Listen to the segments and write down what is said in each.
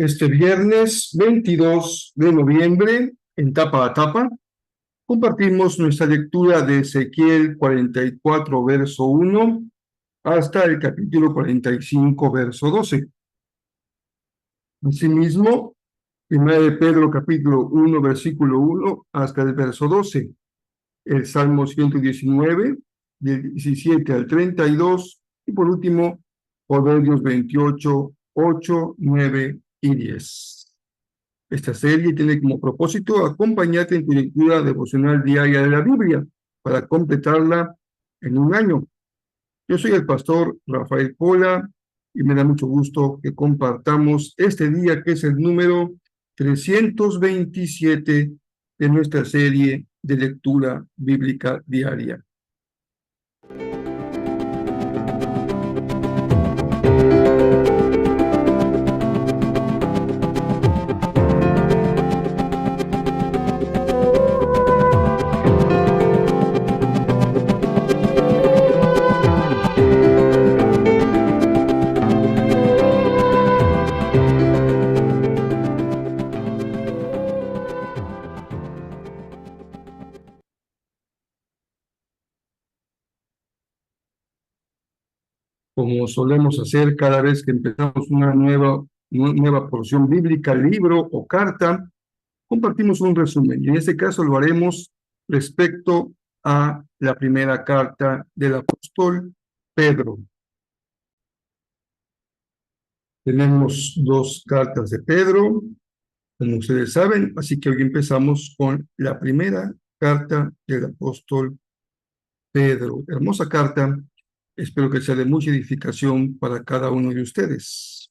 Este viernes 22 de noviembre, en tapa a tapa, compartimos nuestra lectura de Ezequiel 44, verso 1, hasta el capítulo 45, verso 12. Asimismo, 1 de Pedro, capítulo 1, versículo 1, hasta el verso 12. El Salmo 119, del 17 al 32, y por último, Proverbios 28, 8, 9 y 10. Esta serie tiene como propósito acompañarte en tu lectura devocional diaria de la Biblia para completarla en un año. Yo soy el pastor Rafael Pola y me da mucho gusto que compartamos este día que es el número 327 de nuestra serie de lectura bíblica diaria. Como solemos hacer cada vez que empezamos una nueva porción bíblica, libro o carta, compartimos un resumen. Y en este caso lo haremos respecto a la primera carta del apóstol Pedro. Tenemos dos cartas de Pedro, como ustedes saben, así que hoy empezamos con la primera carta del apóstol Pedro. Hermosa carta. Espero que sea de mucha edificación para cada uno de ustedes.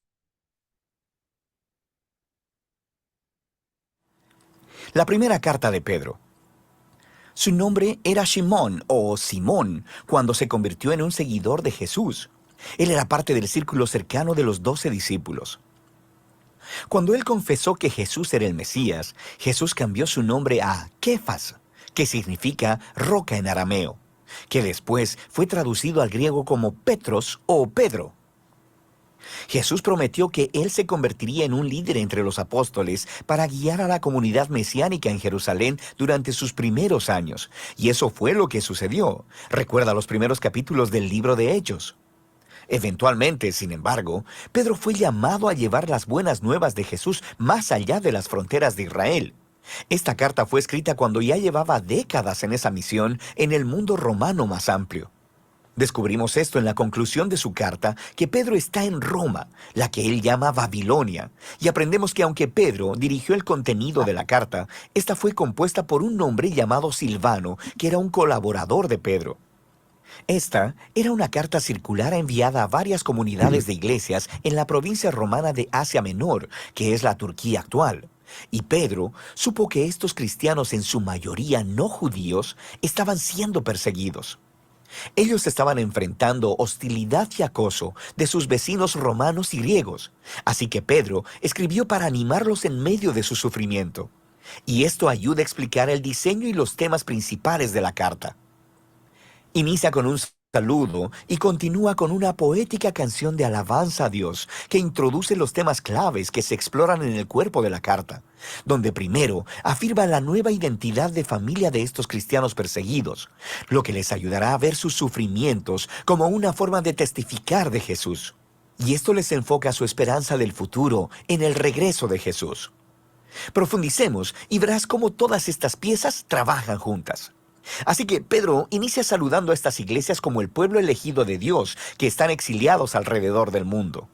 La primera carta de Pedro. Su nombre era Simón o Simón cuando se convirtió en un seguidor de Jesús. Él era parte del círculo cercano de los 12 discípulos. Cuando él confesó que Jesús era el Mesías, Jesús cambió su nombre a Kefas, que significa roca en arameo, que después fue traducido al griego como Petros o Pedro. Jesús prometió que él se convertiría en un líder entre los apóstoles para guiar a la comunidad mesiánica en Jerusalén durante sus primeros años. Y eso fue lo que sucedió. Recuerda los primeros capítulos del libro de Hechos. Eventualmente, sin embargo, Pedro fue llamado a llevar las buenas nuevas de Jesús más allá de las fronteras de Israel. Esta carta fue escrita cuando ya llevaba décadas en esa misión en el mundo romano más amplio. Descubrimos esto en la conclusión de su carta, que Pedro está en Roma, la que él llama Babilonia, y aprendemos que aunque Pedro dirigió el contenido de la carta, esta fue compuesta por un hombre llamado Silvano, que era un colaborador de Pedro. Esta era una carta circular enviada a varias comunidades de iglesias en la provincia romana de Asia Menor, que es la Turquía actual. Y Pedro supo que estos cristianos, en su mayoría no judíos, estaban siendo perseguidos. Ellos estaban enfrentando hostilidad y acoso de sus vecinos romanos y griegos, así que Pedro escribió para animarlos en medio de su sufrimiento. Y esto ayuda a explicar el diseño y los temas principales de la carta. Inicia con un saludo y continúa con una poética canción de alabanza a Dios que introduce los temas claves que se exploran en el cuerpo de la carta, donde primero afirma la nueva identidad de familia de estos cristianos perseguidos, lo que les ayudará a ver sus sufrimientos como una forma de testificar de Jesús. Y esto les enfoca su esperanza del futuro en el regreso de Jesús. Profundicemos y verás cómo todas estas piezas trabajan juntas. Así que Pedro inicia saludando a estas iglesias como el pueblo elegido de Dios que están exiliados alrededor del mundo.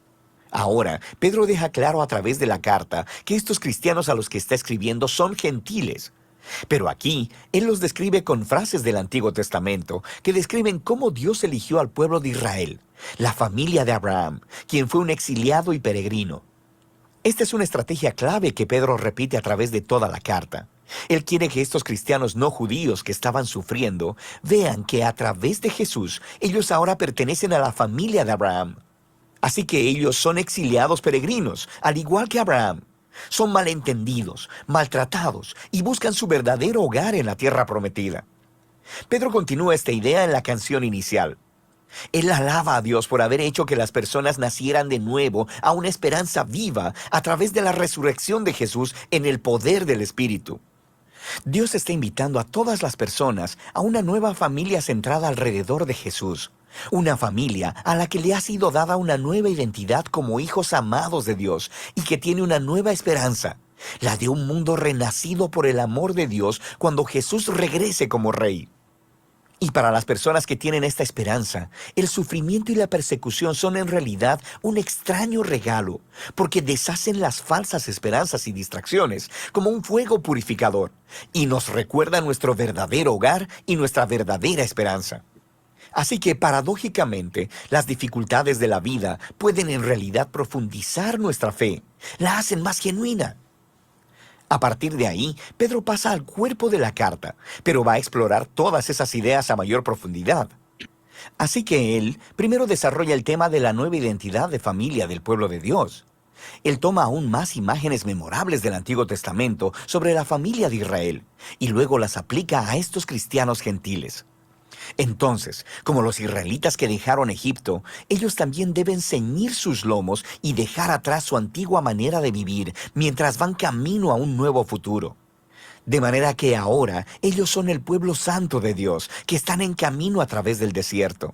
Ahora, Pedro deja claro a través de la carta que estos cristianos a los que está escribiendo son gentiles. Pero aquí, él los describe con frases del Antiguo Testamento que describen cómo Dios eligió al pueblo de Israel, la familia de Abraham, quien fue un exiliado y peregrino. Esta es una estrategia clave que Pedro repite a través de toda la carta. Él quiere que estos cristianos no judíos que estaban sufriendo vean que a través de Jesús ellos ahora pertenecen a la familia de Abraham. Así que ellos son exiliados peregrinos, al igual que Abraham. Son malentendidos, maltratados y buscan su verdadero hogar en la tierra prometida. Pedro continúa esta idea en la canción inicial. Él alaba a Dios por haber hecho que las personas nacieran de nuevo a una esperanza viva a través de la resurrección de Jesús en el poder del Espíritu. Dios está invitando a todas las personas a una nueva familia centrada alrededor de Jesús. Una familia a la que le ha sido dada una nueva identidad como hijos amados de Dios y que tiene una nueva esperanza, la de un mundo renacido por el amor de Dios cuando Jesús regrese como Rey. Y para las personas que tienen esta esperanza, el sufrimiento y la persecución son en realidad un extraño regalo, porque deshacen las falsas esperanzas y distracciones como un fuego purificador, y nos recuerdan nuestro verdadero hogar y nuestra verdadera esperanza. Así que, paradójicamente, las dificultades de la vida pueden en realidad profundizar nuestra fe, la hacen más genuina. A partir de ahí, Pedro pasa al cuerpo de la carta, pero va a explorar todas esas ideas a mayor profundidad. Así que él primero desarrolla el tema de la nueva identidad de familia del pueblo de Dios. Él toma aún más imágenes memorables del Antiguo Testamento sobre la familia de Israel, y luego las aplica a estos cristianos gentiles. Entonces, como los israelitas que dejaron Egipto, ellos también deben ceñir sus lomos y dejar atrás su antigua manera de vivir mientras van camino a un nuevo futuro. De manera que ahora ellos son el pueblo santo de Dios, que están en camino a través del desierto.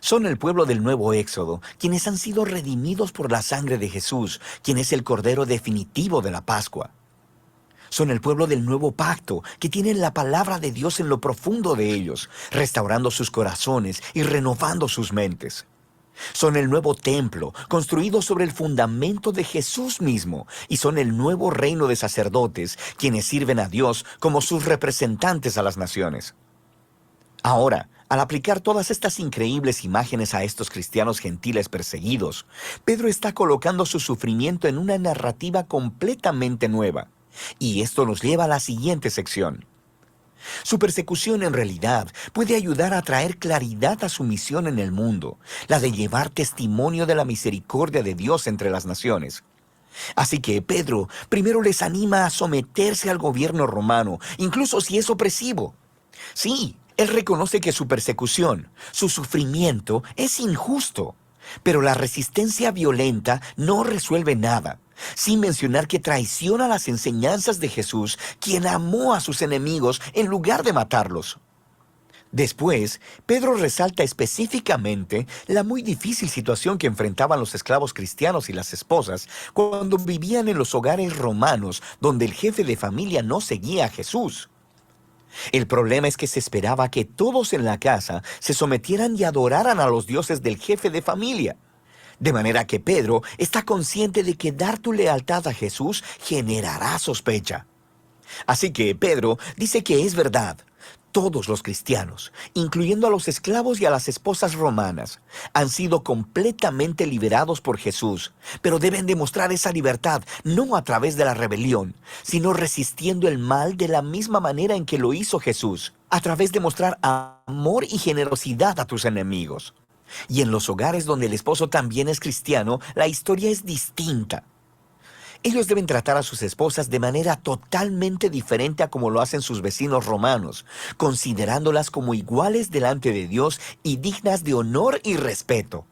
Son el pueblo del nuevo Éxodo, quienes han sido redimidos por la sangre de Jesús, quien es el Cordero definitivo de la Pascua. Son el pueblo del nuevo pacto, que tienen la palabra de Dios en lo profundo de ellos, restaurando sus corazones y renovando sus mentes. Son el nuevo templo, construido sobre el fundamento de Jesús mismo, y son el nuevo reino de sacerdotes, quienes sirven a Dios como sus representantes a las naciones. Ahora, al aplicar todas estas increíbles imágenes a estos cristianos gentiles perseguidos, Pedro está colocando su sufrimiento en una narrativa completamente nueva. Y esto nos lleva a la siguiente sección. Su persecución en realidad puede ayudar a traer claridad a su misión en el mundo, la de llevar testimonio de la misericordia de Dios entre las naciones. Así que Pedro primero les anima a someterse al gobierno romano, incluso si es opresivo. Sí, él reconoce que su persecución, su sufrimiento, es injusto, pero la resistencia violenta no resuelve nada, sin mencionar que traiciona las enseñanzas de Jesús, quien amó a sus enemigos en lugar de matarlos. Después, Pedro resalta específicamente la muy difícil situación que enfrentaban los esclavos cristianos y las esposas cuando vivían en los hogares romanos donde el jefe de familia no seguía a Jesús. El problema es que se esperaba que todos en la casa se sometieran y adoraran a los dioses del jefe de familia. De manera que Pedro está consciente de que dar tu lealtad a Jesús generará sospecha. Así que Pedro dice que es verdad. Todos los cristianos, incluyendo a los esclavos y a las esposas romanas, han sido completamente liberados por Jesús, pero deben demostrar esa libertad no a través de la rebelión, sino resistiendo el mal de la misma manera en que lo hizo Jesús, a través de mostrar amor y generosidad a tus enemigos. Y en los hogares donde el esposo también es cristiano, la historia es distinta. Ellos deben tratar a sus esposas de manera totalmente diferente a como lo hacen sus vecinos romanos, considerándolas como iguales delante de Dios y dignas de honor y respeto.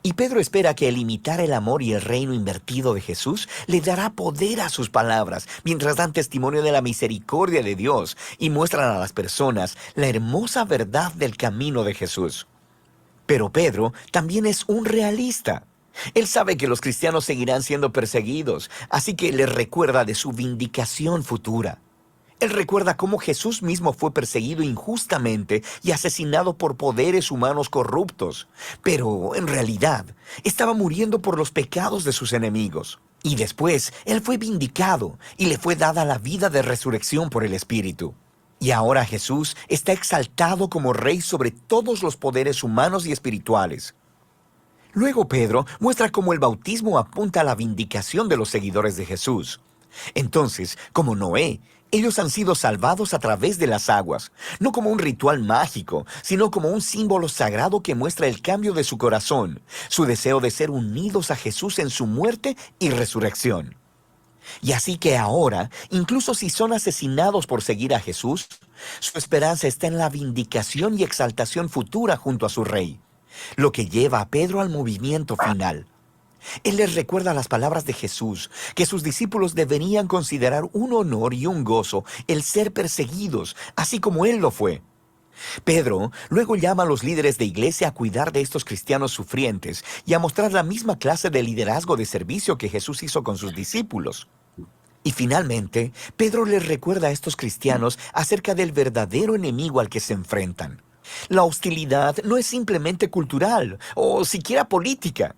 Y Pedro espera que el imitar el amor y el reino invertido de Jesús le dará poder a sus palabras, mientras dan testimonio de la misericordia de Dios y muestran a las personas la hermosa verdad del camino de Jesús. Pero Pedro también es un realista. Él sabe que los cristianos seguirán siendo perseguidos, así que les recuerda de su vindicación futura. Él recuerda cómo Jesús mismo fue perseguido injustamente y asesinado por poderes humanos corruptos, pero en realidad estaba muriendo por los pecados de sus enemigos. Y después, Él fue vindicado y le fue dada la vida de resurrección por el Espíritu. Y ahora Jesús está exaltado como Rey sobre todos los poderes humanos y espirituales. Luego Pedro muestra cómo el bautismo apunta a la vindicación de los seguidores de Jesús. Entonces, como Noé, ellos han sido salvados a través de las aguas, no como un ritual mágico, sino como un símbolo sagrado que muestra el cambio de su corazón, su deseo de ser unidos a Jesús en su muerte y resurrección. Y así que ahora, incluso si son asesinados por seguir a Jesús, su esperanza está en la vindicación y exaltación futura junto a su rey, lo que lleva a Pedro al movimiento final. Él les recuerda las palabras de Jesús, que sus discípulos deberían considerar un honor y un gozo el ser perseguidos, así como él lo fue. Pedro luego llama a los líderes de iglesia a cuidar de estos cristianos sufrientes y a mostrar la misma clase de liderazgo de servicio que Jesús hizo con sus discípulos. Y finalmente, Pedro les recuerda a estos cristianos acerca del verdadero enemigo al que se enfrentan. La hostilidad no es simplemente cultural o siquiera política.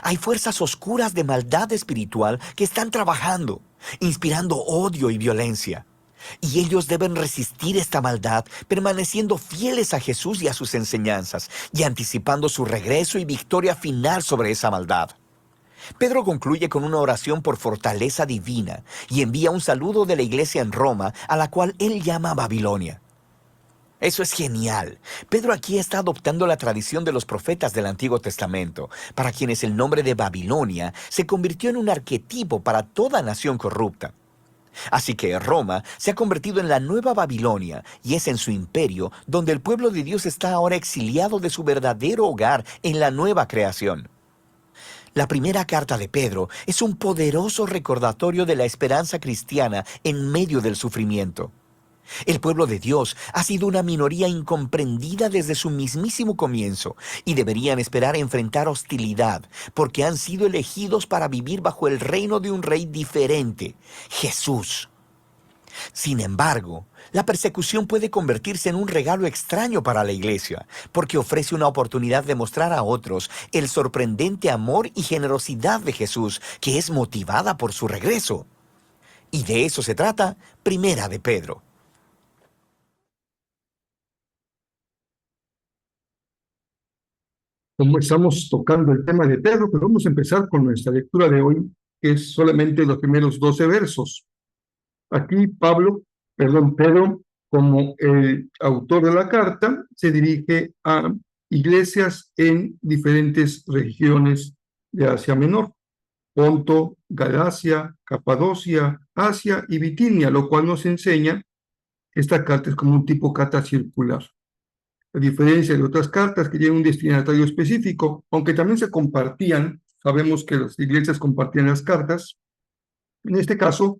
Hay fuerzas oscuras de maldad espiritual que están trabajando, inspirando odio y violencia. Y ellos deben resistir esta maldad, permaneciendo fieles a Jesús y a sus enseñanzas, y anticipando su regreso y victoria final sobre esa maldad. Pedro concluye con una oración por fortaleza divina y envía un saludo de la iglesia en Roma, a la cual él llama Babilonia. Eso es genial. Pedro aquí está adoptando la tradición de los profetas del Antiguo Testamento, para quienes el nombre de Babilonia se convirtió en un arquetipo para toda nación corrupta. Así que Roma se ha convertido en la nueva Babilonia, y es en su imperio donde el pueblo de Dios está ahora exiliado de su verdadero hogar en la nueva creación. La primera carta de Pedro es un poderoso recordatorio de la esperanza cristiana en medio del sufrimiento. El pueblo de Dios ha sido una minoría incomprendida desde su mismísimo comienzo, y deberían esperar enfrentar hostilidad, porque han sido elegidos para vivir bajo el reino de un rey diferente, Jesús. Sin embargo, la persecución puede convertirse en un regalo extraño para la iglesia, porque ofrece una oportunidad de mostrar a otros el sorprendente amor y generosidad de Jesús, que es motivada por su regreso. Y de eso se trata Primera de Pedro. Como estamos tocando el tema de Pedro, pues vamos a empezar con nuestra lectura de hoy, que es solamente los primeros 12 versos. Aquí Pedro, como el autor de la carta, se dirige a iglesias en diferentes regiones de Asia Menor: Ponto, Galacia, Capadocia, Asia y Bitinia, lo cual nos enseña que esta carta es como un tipo carta circular. A diferencia de otras cartas que tienen un destinatario específico, aunque también se compartían, sabemos que las iglesias compartían las cartas, en este caso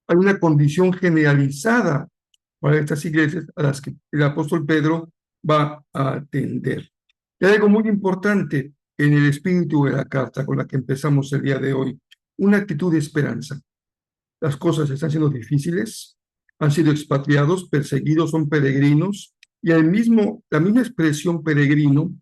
hay una condición generalizada para estas iglesias a las que el apóstol Pedro va a atender. Y hay algo muy importante en el espíritu de la carta con la que empezamos el día de hoy: una actitud de esperanza. Las cosas están siendo difíciles, han sido expatriados, perseguidos, son peregrinos, y la misma expresión peregrino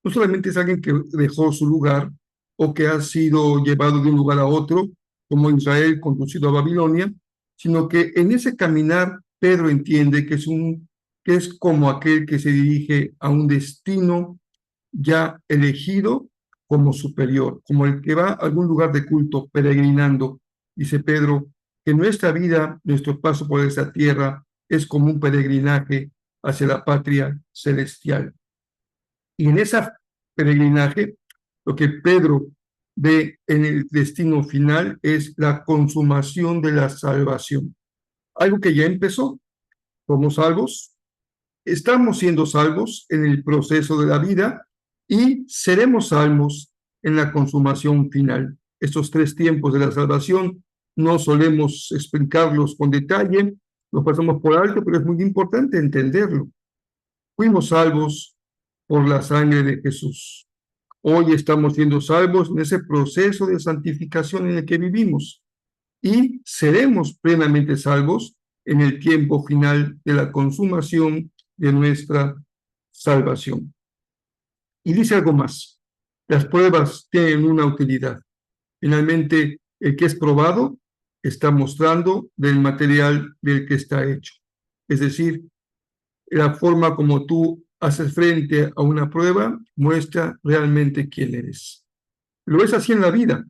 no solamente es alguien que dejó su lugar o que ha sido llevado de un lugar a otro, como Israel conducido a Babilonia, sino que en ese caminar Pedro entiende que es como aquel que se dirige a un destino ya elegido como superior, como el que va a algún lugar de culto peregrinando. Dice Pedro que nuestra vida, nuestro paso por esta tierra, es como un peregrinaje hacia la patria celestial. Y en ese peregrinaje, lo que Pedro ve en el destino final es la consumación de la salvación. Algo que ya empezó. Somos salvos, estamos siendo salvos en el proceso de la vida y seremos salvos en la consumación final. Estos 3 tiempos de la salvación no solemos explicarlos con detalle, los pasamos por alto, pero es muy importante entenderlo. Fuimos salvos por la sangre de Jesús. Hoy estamos siendo salvos en ese proceso de santificación en el que vivimos, y seremos plenamente salvos en el tiempo final de la consumación de nuestra salvación. Y dice algo más: las pruebas tienen una utilidad. Finalmente, el que es probado está mostrando del material del que está hecho. Es decir, la forma como tú haces frente a una prueba muestra realmente quién eres. Lo es así en la vida.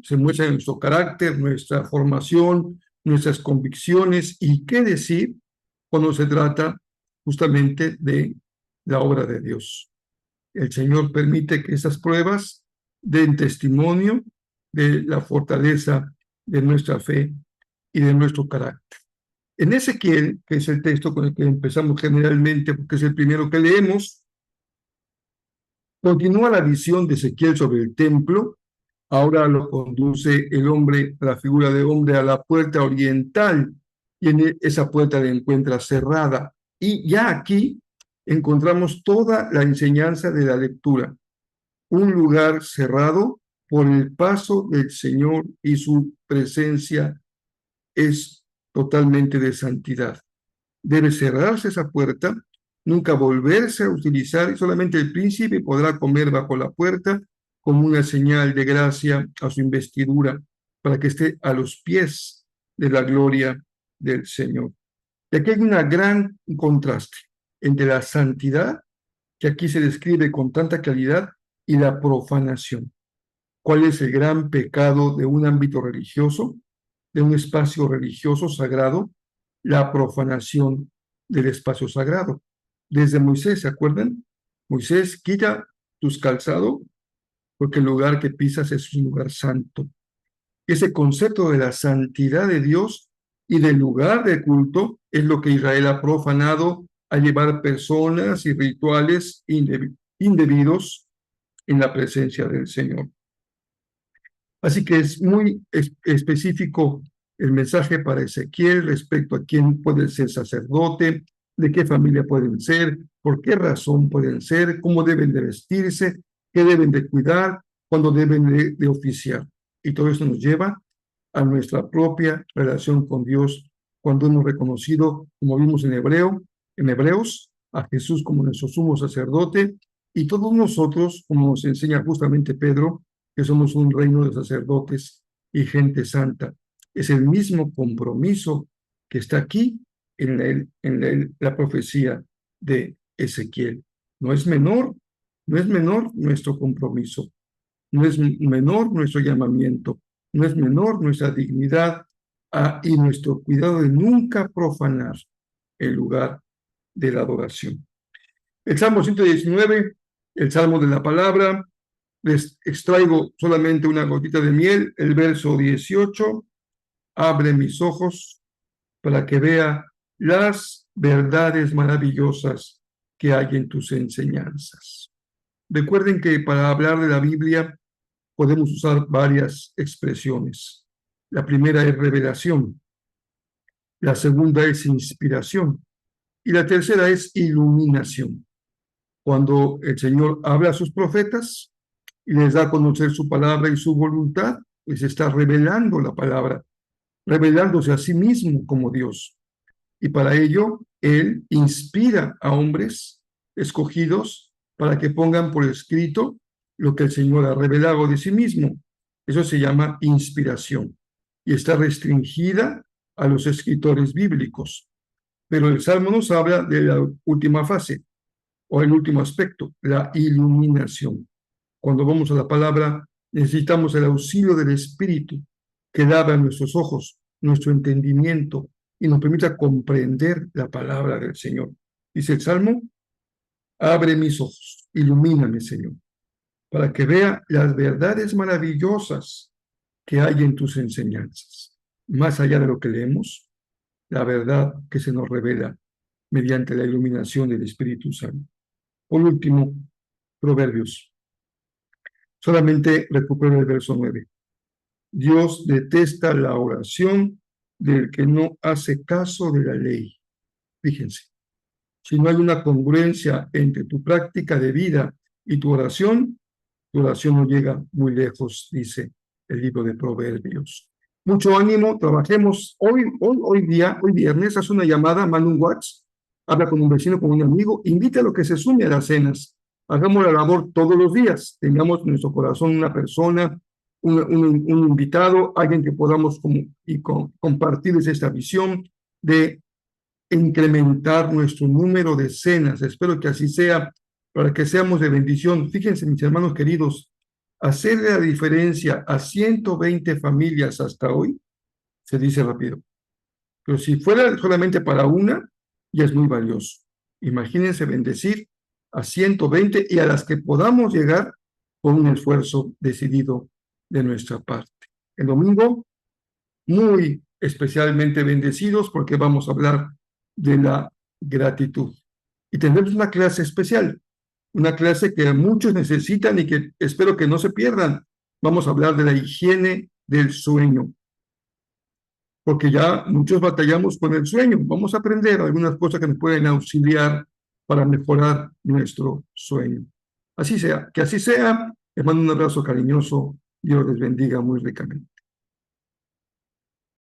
Se muestra nuestro carácter, nuestra formación, nuestras convicciones, y qué decir cuando se trata justamente de la obra de Dios. El Señor permite que esas pruebas den testimonio de la fortaleza de nuestra fe y de nuestro carácter. En Ezequiel, que es el texto con el que empezamos generalmente, porque es el primero que leemos, continúa la visión de Ezequiel sobre el templo. Ahora lo conduce el hombre, la figura de hombre, a la puerta oriental, y en esa puerta la encuentra cerrada. Y ya aquí encontramos toda la enseñanza de la lectura. Un lugar cerrado por el paso del Señor y su presencia es totalmente de santidad. Debe cerrarse esa puerta, nunca volverse a utilizar, y solamente el príncipe podrá comer bajo la puerta como una señal de gracia a su investidura, para que esté a los pies de la gloria del Señor. Y aquí hay un gran contraste entre la santidad, que aquí se describe con tanta claridad, y la profanación. ¿Cuál es el gran pecado de un ámbito religioso, de un espacio religioso sagrado? La profanación del espacio sagrado. Desde Moisés, ¿se acuerdan? Moisés, quita tus calzados, porque el lugar que pisas es un lugar santo. Ese concepto de la santidad de Dios y del lugar de culto es lo que Israel ha profanado al llevar personas y rituales indebidos en la presencia del Señor. Así que es muy específico el mensaje para Ezequiel respecto a quién puede ser sacerdote, de qué familia pueden ser, por qué razón pueden ser, cómo deben de vestirse, qué deben de cuidar, cuándo deben de oficiar. Y todo esto nos lleva a nuestra propia relación con Dios cuando hemos reconocido, como vimos en Hebreos, a Jesús como nuestro sumo sacerdote, y todos nosotros, como nos enseña justamente Pedro, que somos un reino de sacerdotes y gente santa. Es el mismo compromiso que está aquí en la profecía de Ezequiel. No es menor nuestro compromiso, no es menor nuestro llamamiento, no es menor nuestra dignidad y nuestro cuidado de nunca profanar el lugar de la adoración. El Salmo 119, el Salmo de la Palabra. Les extraigo solamente una gotita de miel, el verso 18, abre mis ojos para que vea las verdades maravillosas que hay en tus enseñanzas. Recuerden que para hablar de la Biblia podemos usar varias expresiones. La primera es revelación, la segunda es inspiración y la tercera es iluminación. Cuando el Señor habla a sus profetas y les da a conocer su palabra y su voluntad, les está revelando la palabra, revelándose a sí mismo como Dios. Y para ello, Él inspira a hombres escogidos para que pongan por escrito lo que el Señor ha revelado de sí mismo. Eso se llama inspiración y está restringida a los escritores bíblicos. Pero el Salmo nos habla de la última fase o el último aspecto, la iluminación. Cuando vamos a la palabra, necesitamos el auxilio del Espíritu que lava nuestros ojos, nuestro entendimiento y nos permita comprender la palabra del Señor. Dice el Salmo, abre mis ojos, ilumíname, Señor, para que vea las verdades maravillosas que hay en tus enseñanzas. Más allá de lo que leemos, la verdad que se nos revela mediante la iluminación del Espíritu Santo. Por último, Proverbios. Solamente recupero el verso 9. Dios detesta la oración del que no hace caso de la ley. Fíjense, si no hay una congruencia entre tu práctica de vida y tu oración no llega muy lejos, dice el libro de Proverbios. Mucho ánimo, trabajemos hoy viernes, haz una llamada, manda un WhatsApp, habla con un vecino, con un amigo, invita a lo que se sume a las cenas. Hagamos la labor todos los días, tengamos en nuestro corazón una persona, un invitado, alguien que podamos compartirles esta visión de incrementar nuestro número de cenas. Espero que así sea, para que seamos de bendición. Fíjense, mis hermanos queridos, hacerle la diferencia a 120 familias hasta hoy, se dice rápido. Pero si fuera solamente para una, ya es muy valioso. Imagínense bendecir a 120 y a las que podamos llegar con un esfuerzo decidido de nuestra parte. El domingo muy especialmente bendecidos porque vamos a hablar de la gratitud. Y tendremos una clase especial, una clase que muchos necesitan y que espero que no se pierdan. Vamos a hablar de la higiene del sueño, porque ya muchos batallamos con el sueño. Vamos a aprender algunas cosas que nos pueden auxiliar para mejorar nuestro sueño. Así sea, que así sea. Les mando un abrazo cariñoso. Dios les bendiga muy ricamente.